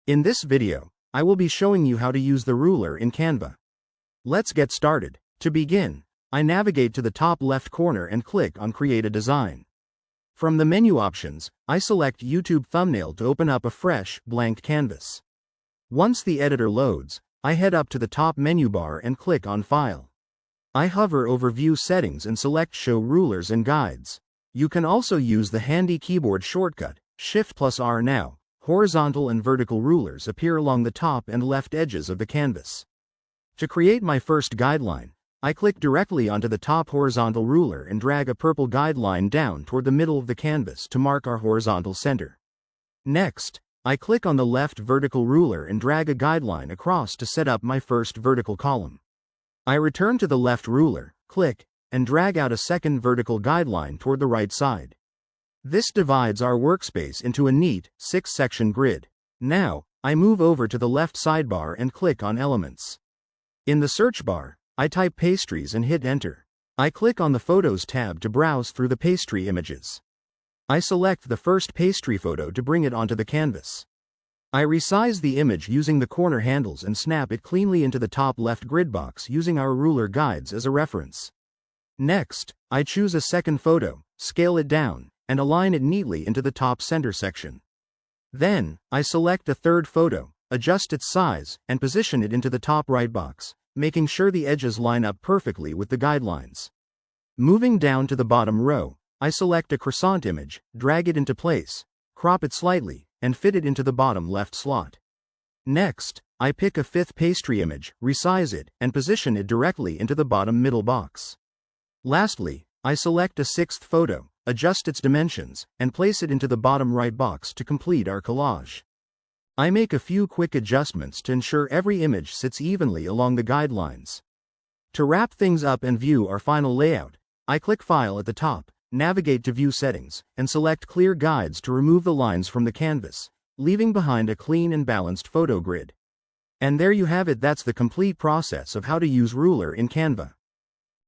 In this video, I will be showing you how to use the ruler in Canva. Let's get started. To begin, I navigate to the top left corner and click on Create a Design. From the menu options, I select YouTube Thumbnail to open up a fresh, blank canvas. Once the editor loads, I head up to the top menu bar and click on File. I hover over View Settings and select Show Rulers and Guides. You can also use the handy keyboard shortcut, Shift+R now. Horizontal and vertical rulers appear along the top and left edges of the canvas. To create my first guideline, I click directly onto the top horizontal ruler and drag a purple guideline down toward the middle of the canvas to mark our horizontal center. Next, I click on the left vertical ruler and drag a guideline across to set up my first vertical column. I return to the left ruler, click, and drag out a second vertical guideline toward the right side. This divides our workspace into a neat, 6-section grid. Now, I move over to the left sidebar and click on Elements. In the search bar, I type pastries and hit Enter. I click on the Photos tab to browse through the pastry images. I select the first pastry photo to bring it onto the canvas. I resize the image using the corner handles and snap it cleanly into the top left grid box using our ruler guides as a reference. Next, I choose a second photo, scale it down, and align it neatly into the top center section. Then, I select a third photo, adjust its size, and position it into the top right box, making sure the edges line up perfectly with the guidelines. Moving down to the bottom row, I select a croissant image, drag it into place, crop it slightly, and fit it into the bottom left slot. Next, I pick a fifth pastry image, resize it, and position it directly into the bottom middle box. Lastly, I select a sixth photo, adjust its dimensions, and place it into the bottom right box to complete our collage. I make a few quick adjustments to ensure every image sits evenly along the guidelines. To wrap things up and view our final layout, I click File at the top, navigate to View Settings, and select Clear Guides to remove the lines from the canvas, leaving behind a clean and balanced photo grid. And there you have it. That's the complete process of how to use ruler in Canva.